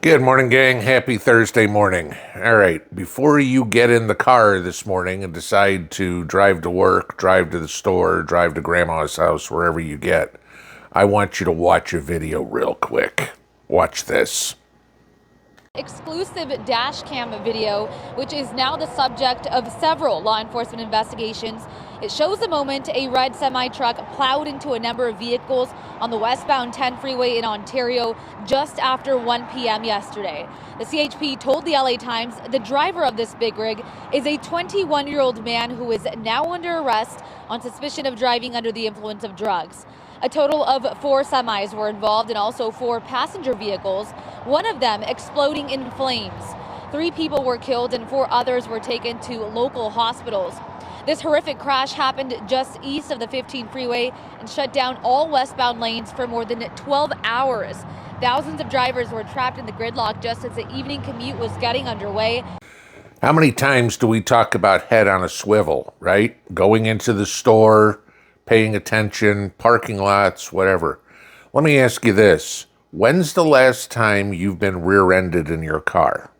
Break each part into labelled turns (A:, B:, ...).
A: Good morning, gang. Happy Thursday morning. All right, before you get in the car this morning and decide to drive to work, drive to the store, drive to grandma's house, wherever you get, I want you to watch a video real quick. Watch this.
B: Exclusive dash cam video, which is now the subject of several law enforcement investigations. It shows the moment a red semi-truck plowed into a number of vehicles on the westbound 10 freeway in Ontario just after 1 p.m. yesterday. The CHP told the LA Times the driver of this big rig is a 21-year-old man who is now under arrest on suspicion of driving under the influence of drugs. A total of 4 semis were involved and also 4 passenger vehicles, one of them exploding in flames. 3 people were killed and 4 others were taken to local hospitals. This horrific crash happened just east of the 15 freeway and shut down all westbound lanes for more than 12 hours. Thousands of drivers were trapped in the gridlock just as the evening commute was getting underway.
A: How many times do we talk about head on a swivel, right? Going into the store, paying attention, parking lots, whatever. Let me ask you this. When's the last time you've been rear-ended in your car?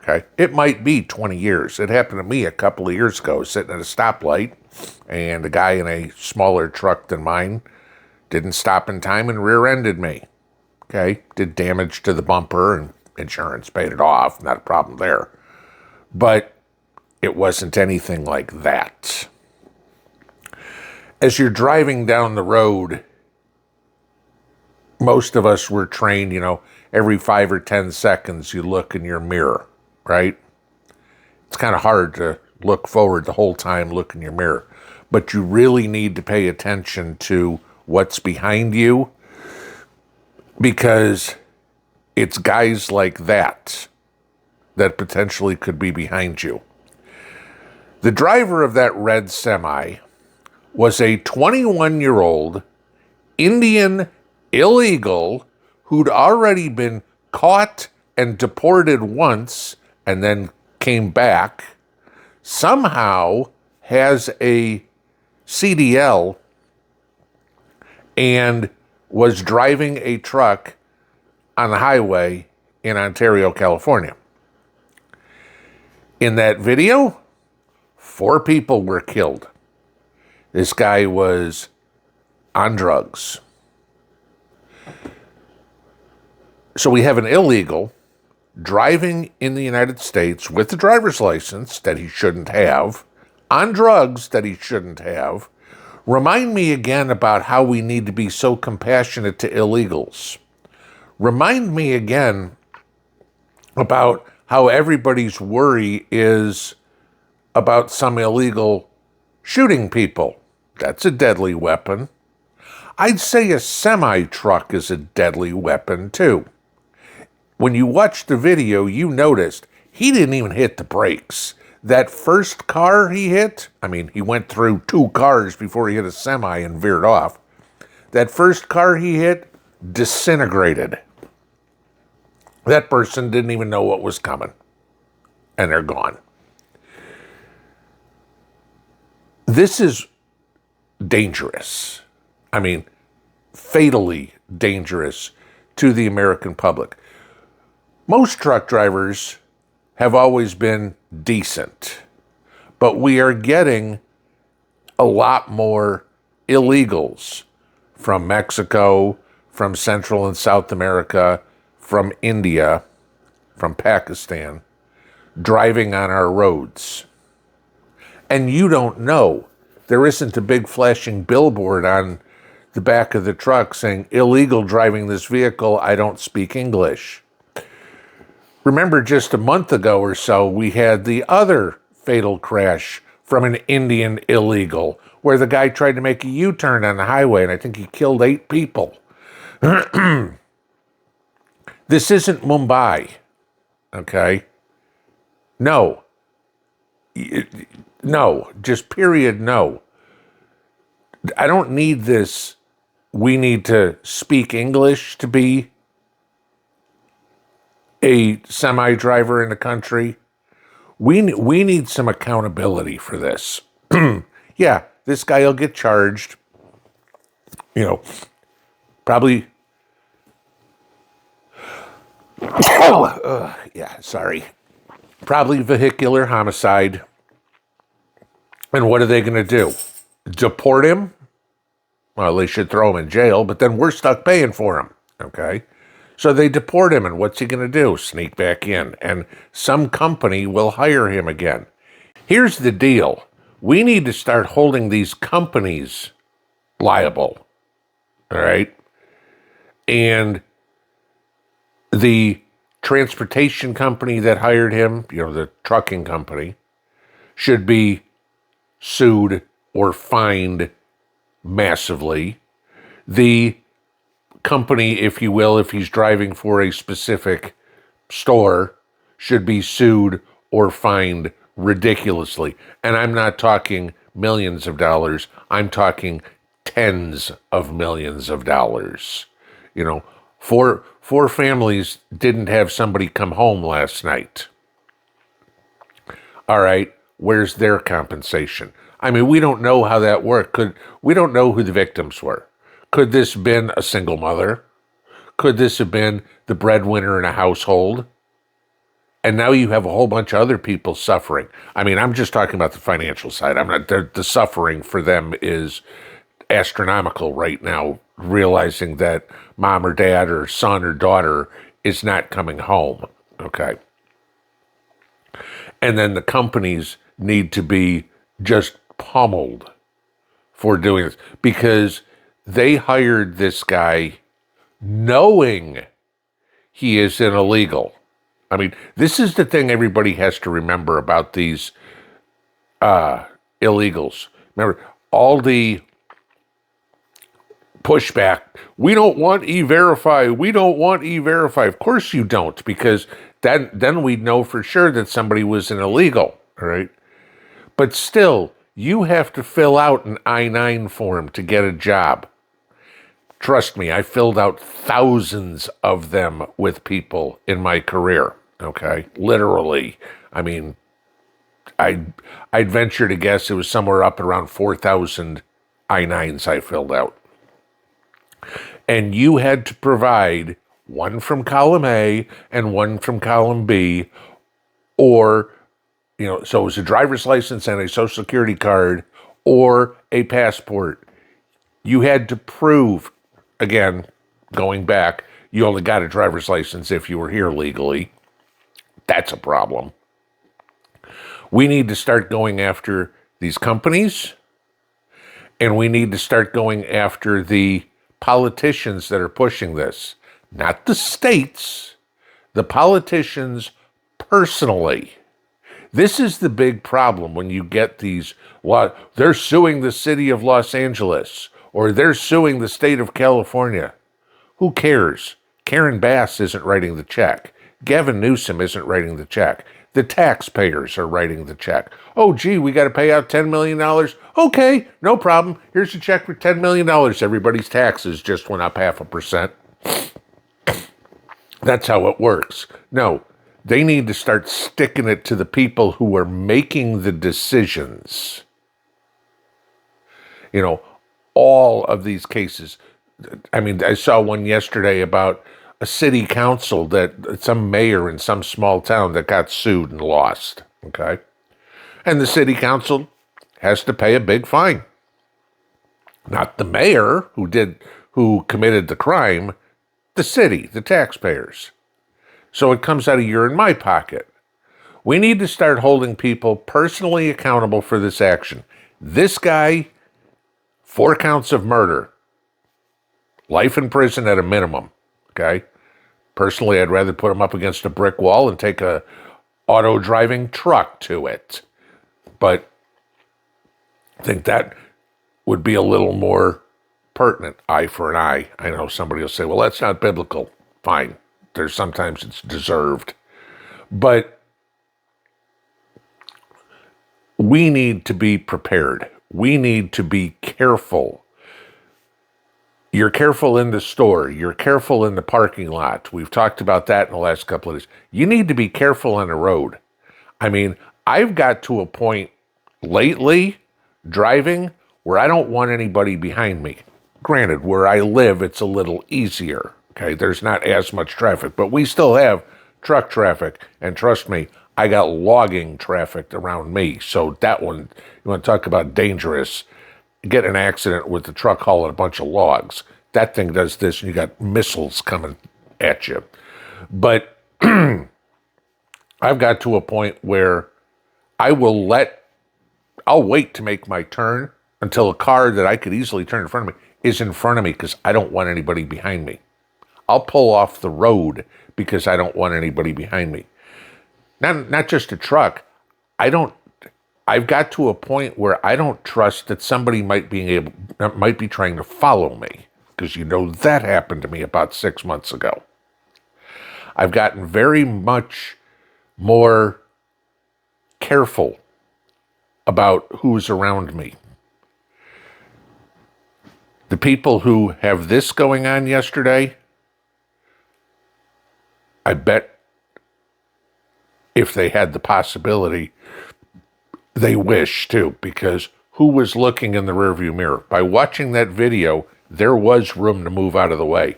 A: Okay. It might be 20 years. It happened to me a couple of years ago, sitting at a stoplight, and a guy in a smaller truck than mine didn't stop in time and rear-ended me. Okay. Did damage to the bumper, and insurance paid it off. Not a problem there. But it wasn't anything like that. As you're driving down the road, most of us were trained, every 5 or 10 seconds you look in your mirror, right? It's kind of hard to look forward the whole time, look in your mirror. But you really need to pay attention to what's behind you, because it's guys like that potentially could be behind you. The driver of that red semi was a 21-year-old Indian illegal who'd already been caught and deported once and then came back, somehow has a CDL and was driving a truck on the highway in Ontario, California. In that video, 4 people were killed. This guy was on drugs. So we have an illegal driving in the United States with a driver's license that he shouldn't have, on drugs that he shouldn't have. Remind me again about how we need to be so compassionate to illegals. Remind me again about how everybody's worry is about some illegal shooting people. That's a deadly weapon. I'd say a semi-truck is a deadly weapon, too. When you watched the video, you noticed he didn't even hit the brakes. That first car he hit, he went through 2 cars before he hit a semi and veered off. That first car he hit disintegrated. That person didn't even know what was coming. And they're gone. This is dangerous. Fatally dangerous to the American public. Most truck drivers have always been decent, but we are getting a lot more illegals from Mexico, from Central and South America, from India, from Pakistan, driving on our roads. And you don't know. There isn't a big flashing billboard on the back of the truck saying, illegal driving this vehicle, I don't speak English. Remember just a month ago or so, we had the other fatal crash from an Indian illegal, where the guy tried to make a U-turn on the highway, and I think he killed 8 people. This isn't Mumbai, okay? No. No, just period, no. I don't need this, we need to speak English to be a semi-driver in the country. We need some accountability for this. Yeah, this guy will get charged, probably Yeah, sorry. Probably vehicular homicide. And what are they going to do? Deport him? Well, they should throw him in jail, but then we're stuck paying for him. Okay? So they deport him, and what's he going to do? Sneak back in. And some company will hire him again. Here's the deal. We need to start holding these companies liable. All right? And the transportation company that hired him, the trucking company, should be sued or fined massively. The company, if you will, if he's driving for a specific store, should be sued or fined ridiculously. And I'm not talking millions of dollars. I'm talking tens of millions of dollars. Four families didn't have somebody come home last night. All right, where's their compensation? I mean, we don't know how that worked. We don't know who the victims were. Could this have been a single mother? Could this have been the breadwinner in a household? And now you have a whole bunch of other people suffering. I mean, I'm just talking about the financial side. I'm not. The suffering for them is astronomical right now, realizing that mom or dad or son or daughter is not coming home. Okay. And then the companies need to be just pummeled for doing this because they hired this guy knowing he is an illegal. I mean, this is the thing everybody has to remember about these illegals. Remember, all the pushback, we don't want E-Verify, we don't want E-Verify. Of course you don't, because then we'd know for sure that somebody was an illegal, all right? But still, you have to fill out an I-9 form to get a job. Trust me, I filled out thousands of them with people in my career, okay? Literally. I mean, I'd venture to guess it was somewhere up around 4,000 I-9s I filled out. And you had to provide one from column A and one from column B, or, so it was a driver's license and a social security card or a passport. You had to prove, again, going back, you only got a driver's license if you were here legally. That's a problem. We need to start going after these companies, and we need to start going after the politicians that are pushing this. Not the states, the politicians personally. This is the big problem when you get these, they're suing the city of Los Angeles, or they're suing the state of California. Who cares? Karen Bass isn't writing the check. Gavin Newsom isn't writing the check. The taxpayers are writing the check. Oh, gee, we got to pay out $10 million. Okay, no problem. Here's a check for $10 million. Everybody's taxes just went up 0.5%. That's how it works. No, they need to start sticking it to the people who are making the decisions. All of these cases. I mean, I saw one yesterday about a city council that some mayor in some small town that got sued and lost. Okay. And the city council has to pay a big fine. Not the mayor who committed the crime, the city, the taxpayers. So it comes out of your and my pocket. We need to start holding people personally accountable for this action. This guy, 4 counts of murder, life in prison at a minimum, okay? Personally, I'd rather put him up against a brick wall and take a auto-driving truck to it. But I think that would be a little more pertinent, eye for an eye. I know somebody will say, well, that's not biblical. Fine. Sometimes it's deserved. But we need to be prepared. We need to be careful. You're careful in the store. You're careful in the parking lot. We've talked about that in the last couple of days. You need to be careful on the road. I mean, I've got to a point lately driving where I don't want anybody behind me. Granted, where I live, it's a little easier, Okay, there's not as much traffic, but we still have truck traffic. And trust me, I got logging traffic around me. So that one, you want to talk about dangerous, get an accident with the truck hauling a bunch of logs. That thing does this, and you got missiles coming at you. But I've got to a point where I'll wait to make my turn until a car that I could easily turn in front of me is in front of me because I don't want anybody behind me. I'll pull off the road because I don't want anybody behind me. Not just a truck. I've got to a point where I don't trust that somebody might be trying to follow me, because that happened to me about 6 months ago. I've gotten very much more careful about who's around me. The people who have this going on yesterday, I bet if they had the possibility, they wish too, because who was looking in the rearview mirror? By watching that video, there was room to move out of the way.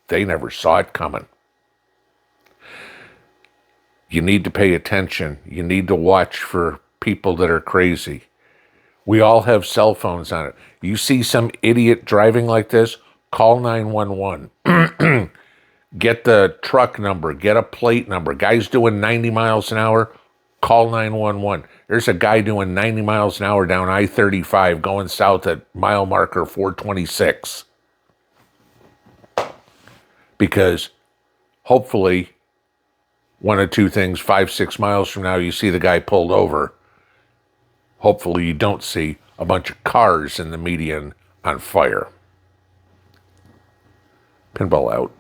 A: They never saw it coming. You need to pay attention. You need to watch for people that are crazy. We all have cell phones on it. You see some idiot driving like this, call 911. Get the truck number, get a plate number. Guy's doing 90 miles an hour, call 911. There's a guy doing 90 miles an hour down I-35 going south at mile marker 426. Because hopefully, one of two things, 5-6 miles from now, you see the guy pulled over. Hopefully you don't see a bunch of cars in the median on fire. Pinball out.